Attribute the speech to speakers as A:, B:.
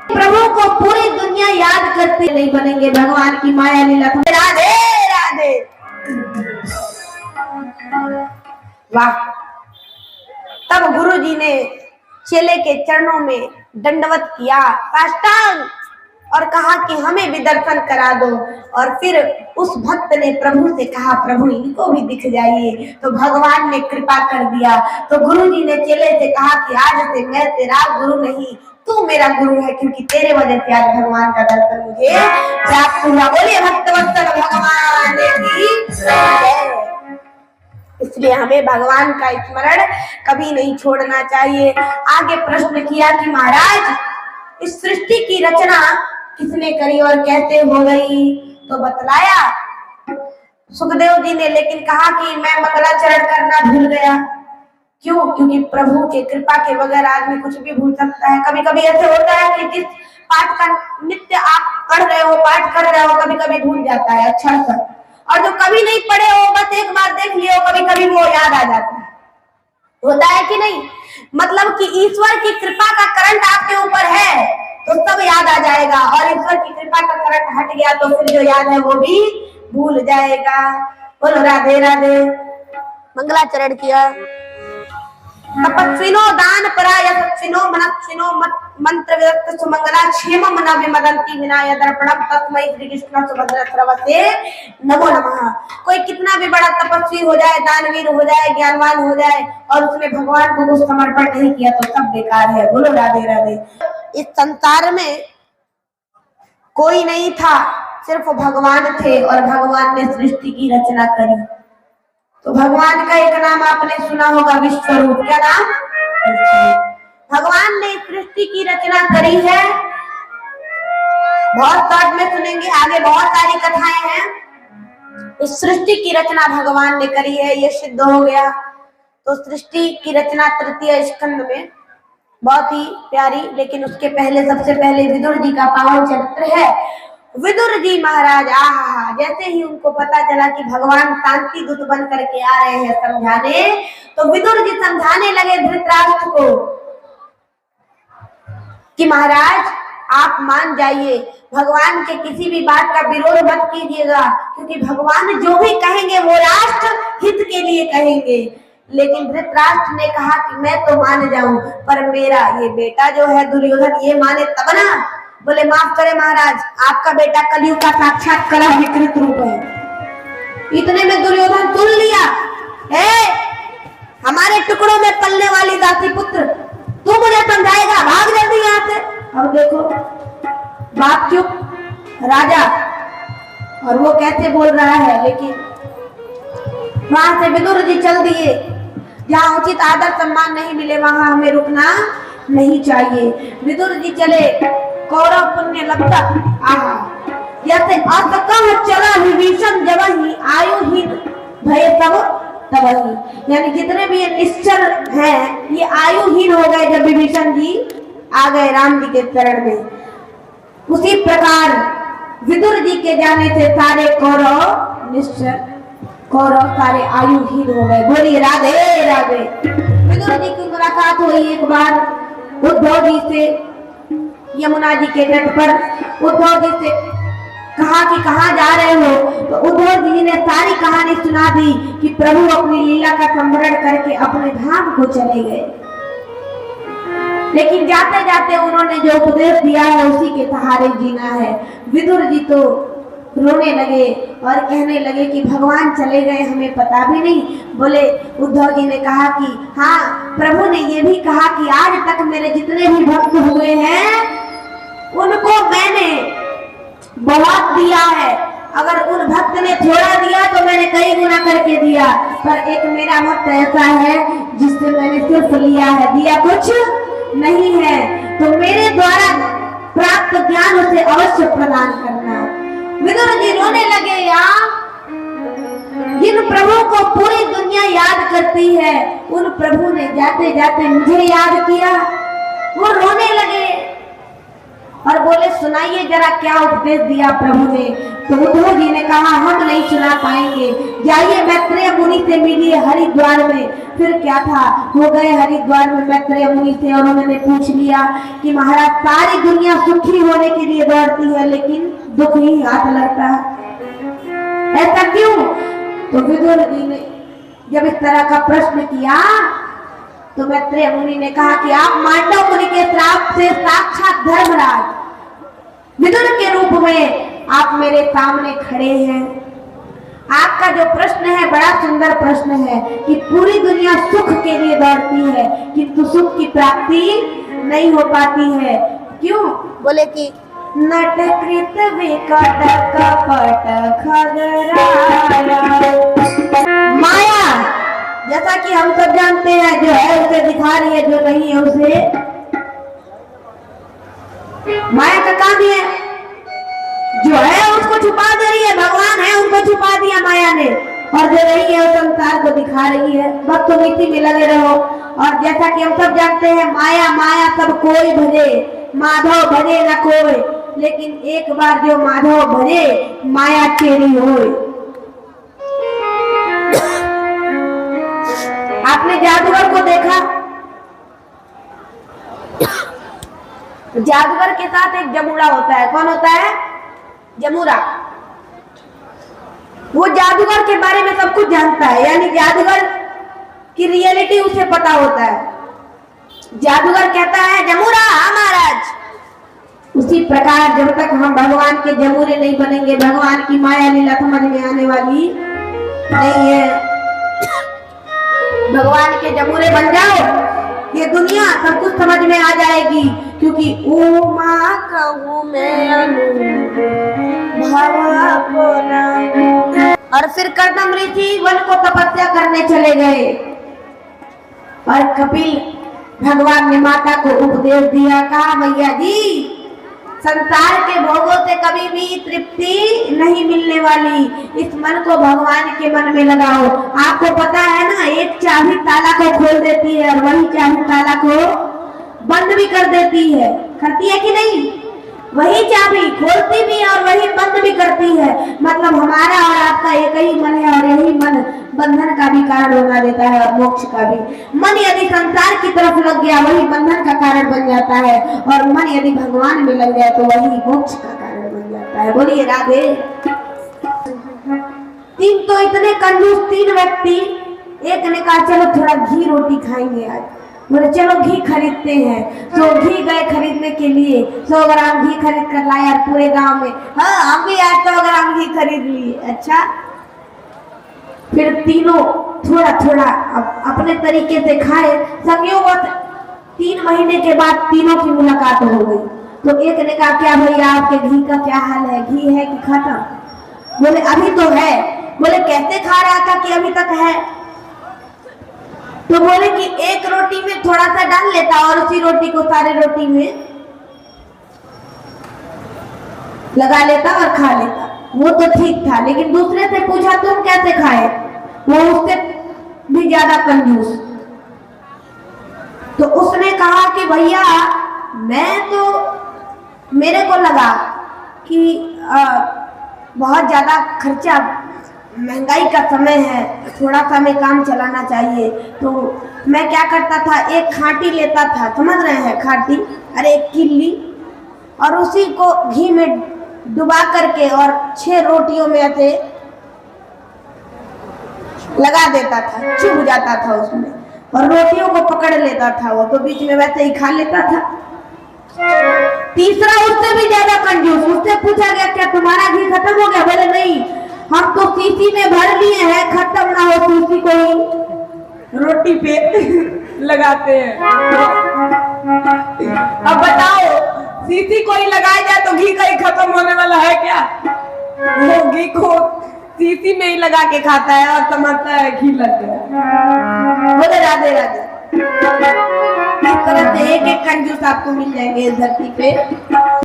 A: प्रभु को पूरी दुनिया याद करती नहीं बनेंगे भगवान की माया लीला। राधे राधे। वाह। तब गुरु जी ने चेले के चरणों में दंडवत किया, साष्टांग, और कहा कि हमें भी दर्शन करा दो। और फिर उस भक्त ने प्रभु से कहा, प्रभु इनको भी दिख जाइए। तो भगवान ने कृपा कर दिया। तो गुरु जी ने चेले से कहा कि आज से मैं तेरा गुरु नहीं, तू मेरा गुरु है, क्योंकि तेरे वजह से आज भगवान का दर्शन मुझे प्राप्त हुआ। बोलिए भक्तवत्सल भगवान की जय। इसलिए हमें भगवान का स्मरण कभी नहीं छोड़ना चाहिए। आगे प्रश्न किया कि महाराज इस सृष्टि की रचना किसने करी और कैसे हो गई? तो बतलाया सुखदेव जी ने, लेकिन कहा कि मैं मंगलाचरण करना भूल गया। क्यों? क्योंकि प्रभु के कृपा के बगैर आदमी कुछ भी भूल सकता है। कभी कभी ऐसे होता है कि जिस पाठ का नित्य आप पढ़ रहे हो, पाठ कर रहे हो, कभी कभी भूल जाता है अच्छा सा, और जो कभी नहीं पढ़े हो बस एक बार देख लियो, कभी कभी वो याद आ जाता है। होता है कि नहीं? मतलब कि ईश्वर की कृपा का करंट आपके ऊपर है तो सब याद आ जाएगा, और ईश्वर की कृपा का करंट हट गया तो फिर जो याद है वो भी भूल जाएगा। बोलो राधे राधे। मंगलाचरण किया। तपस्विनो दान परायस्विनो मनस्विनो मंत्र विरक्त सुमंगला क्षेमम न विमदन्ति विनाय दर्पणम तस्मै श्री कृष्ण सुभद्र सर्वसे नमो नमः। कोई कितना भी बड़ा तपस्वी हो जाए, दानवीर हो जाए, ज्ञानवान हो जाए, और उसने भगवान को कुछ समर्पण नहीं किया तो सब बेकार है। बोलो राधे राधे। इस संसार में कोई नहीं था, सिर्फ भगवान थे, और भगवान ने सृष्टि की रचना करी। तो भगवान का एक नाम आपने सुना होगा, विश्वरूप। क्या नाम? भगवान ने सृष्टि की रचना करी है। बहुत शॉर्ट में सुनेंगे, आगे बहुत सारी कथाएं हैं। इस सृष्टि की रचना भगवान ने करी है, ये सिद्ध हो गया। तो सृष्टि की रचना तृतीय स्कंद में बहुत ही प्यारी, लेकिन उसके पहले सबसे पहले विदुर जी का पावन चरित्र है। विदुर जी महाराज, आहा, जैसे ही उनको पता चला कि भगवान शांति दूत बन करके आ रहे हैं समझाने, तो विदुर जी समझाने लगे धृतराष्ट्र को कि महाराज आप मान जाइए, भगवान के किसी भी बात का विरोध मत कीजिएगा, क्योंकि भगवान जो भी कहेंगे वो राष्ट्र हित के लिए कहेंगे। लेकिन धृतराष्ट्र ने कहा कि मैं तो मान जाऊं, पर मेरा ये बेटा जो है दुर्योधन ये माने तब ना। बोले माफ करे महाराज, आपका बेटा कलयुग का साक्षात कला विकृत रूप है। इतने में दुर्योधन सुन लिया, हमारे टुकड़ों में पलने वाली दासी पुत्र, तू मुझे समझाएगा, भाग जल्दी यहाँ से। अब देखो बाप चुप, राजा, और वो कैसे बोल रहा है। लेकिन वहां से विदुर जी चल दिए। जहाँ उचित आदर सम्मान नहीं मिले वहां हमें रुकना नहीं चाहिए। विदुर जी चले, कौरव पुण्य लगता, आहा, जैसे असकह चला विभीषण जबहि आयुहीन भय तब तबहि। यानी जितने भी ये निश्चल हैं ये आयुहीन हो गए जब विभीषण जी आ गए राम जी के चरण में। उसी प्रकार विदुर जी के जाने से सारे कौरव निश्चल, कौरव सारे आयुहीन हो गए। बोलिए राधे राधे। विदुर जी की मुलाकात हुई एक बार उद्धव जी से, यमुना जी के तट पर। उद्धव जी से कहा कि कहाँ जा रहे हो? तो उद्धव जी ने सारी कहानी सुना दी कि प्रभु अपनी लीला का संवरण करके अपने धाम को चले गए। लेकिन जाते जाते उन्होंने जो उपदेश दिया है उसी के सहारे जीना है। विदुर जी तो रोने लगे और कहने लगे कि भगवान चले गए, हमें पता भी नहीं। बोले उद्धव जी ने कहा कि हाँ, प्रभु ने ये भी कहा कि आज तक मेरे जितने भी भक्त हुए हैं उनको मैंने बहुत दिया है। अगर उन भक्त ने थोड़ा दिया तो मैंने कई गुना करके दिया, पर एक मेरा भक्त ऐसा है जिससे मैंने सिर्फ लिया है, दिया कुछ नहीं है। तो मेरे द्वारा प्राप्त ज्ञान उसे अवश्य प्रदान करना। विदुर जी रोने लगे। जिन प्रभु को पूरी दुनिया याद करती है उन प्रभु ने जाते जाते मुझे याद किया। वो रोने लगे और बोले सुनाइए जरा क्या उपदेश दिया प्रभु ने। तो उद्धव जी ने कहा हम नहीं सुना पाएंगे, जाइए मैत्रेय मुनि से मिलिए हरिद्वार में। फिर क्या था, हो गए हरिद्वार में मैत्रेय मुनि से और उन्होंने पूछ लिया कि महाराज सारी दुनिया सुखी होने के लिए दौड़ती है लेकिन दुख ही हाथ लगता है, ऐसा क्यों? तो विदुर जी ने जब इस तरह का प्रश्न किया तो मैत्रेय मुनि ने कहा कि आप मांडव मुनि के श्राप से साक्षात धर्मराज विदुर के रूप में आप मेरे सामने खड़े हैं। आपका जो प्रश्न है बड़ा सुंदर प्रश्न है कि पूरी दुनिया सुख के लिए दौड़ती है किंतु सुख की प्राप्ति नहीं हो पाती है, क्यों? बोले कि नटकृत विकट कपट खगराया, माया जैसा कि हम सब जानते हैं, जो है उसे दिखा रही है, जो नहीं है उसे, माया का काम है, जो है उसको छुपा दे रही है, भगवान है उनको छुपा दिया माया ने, और जो नहीं है वो संसार को दिखा रही है। भक्त नीति में लगे रहो। और जैसा कि हम सब जानते हैं, माया माया सब कोई भजे, माधव भजे न कोई, लेकिन एक बार जो माधव भजे माया तेरी होए। आपने जादूगर को देखा, जादूगर के साथ एक जमूरा होता है। कौन होता है? जमूरा। वो जादूगर के बारे में सब कुछ जानता है, यानी जादूगर की रियलिटी उसे पता होता है। जादूगर कहता है जमूरा हाँ महाराज। उसी प्रकार जब तक हम भगवान के जमूरे नहीं बनेंगे, भगवान की माया लीला समझ में आने वाली नहीं है। भगवान के जमूरे बन जाओ, ये दुनिया सब कुछ समझ में आ जाएगी, क्योंकि उमा कहूँ मैं और फिर कर्दम ऋषि वन को तपस्या करने चले गए और कपिल भगवान ने माता को उपदेश दिया, कहा मैया जी संसार के भोगों से कभी भी तृप्ति नहीं मिलने वाली, इस मन को भगवान के मन में लगाओ। आपको पता है ना, एक चाबी ताला को खोल देती है और वही चाबी ताला को बंद भी कर देती है, करती है कि नहीं? वही चाबी खोलती भी है और वही बंद भी करती है। मतलब हमारा और आपका एक ही मन है और यही मन बंधन का भी कारण बना देता है और मोक्ष का भी। मन यदि संसार की तरफ लग गया वही बंधन का कारण बन जाता है, और मन यदि भगवान में लग जाए तो वही मोक्ष का कारण बन जाता है। बोलिए राधे। तीन तो इतने कंजूस तीन व्यक्ति, एक ने कहा चलो थोड़ा घी रोटी खाएंगे आज, बोले चलो घी खरीदते हैं। तो घी गए खरीदने के लिए, 100 ग्राम घी खरीद कर लाए यार पूरे गांव में। हाँ हम भी आज 100 ग्राम घी खरीद लिए। अच्छा, फिर तीनों थोड़ा थोड़ा अपने तरीके से खाए। संयोग 3 महीने के बाद तीनों की मुलाकात हो गई। तो एक ने कहा क्या भैया आपके घी का क्या हाल है, घी है कि खत्म? बोले अभी तो है। बोले कैसे खा रहा था कि अभी तक है? तो बोले कि एक रोटी में थोड़ा सा डाल लेता और उसी रोटी को सारे रोटी में लगा लेता और खा लेता, वो तो ठीक था। लेकिन दूसरे से पूछा तुम कैसे खाए, वो उससे भी ज्यादा कंजूस। तो उसने कहा कि भैया मैं तो, मेरे को लगा कि बहुत ज्यादा खर्चा, महंगाई का समय है, थोड़ा सा में काम चलाना चाहिए। तो मैं क्या करता था, एक खाटी लेता था, समझ रहे हैं खाटी, अरे एक किल्ली, और उसी को घी में डुबा करके और 6 रोटियों में ऐसे लगा देता था, चुभ जाता था उसमें, और रोटियों को पकड़ लेता था वो, तो बीच में वैसे ही खा लेता था। तीसरा उससे भी ज्यादा कंजूस, उससे पूछा गया क्या तुम्हारा घी खत्म हो गया? बोले नहीं, हम तो शीशी में भर लिए हैं, खत्म ना हो शीशी को ही रोटी पे लगाते हैं। अब बताओ शीशी को ही लगाया जाए तो घी का ही खत्म होने वाला है क्या? वो घी को शीशी में ही लगा के खाता है और समझता है घी लग गया। बोले राधे राधे। इस तरह से एक एक कंजूस आपको मिल जाएंगे इस धरती पे।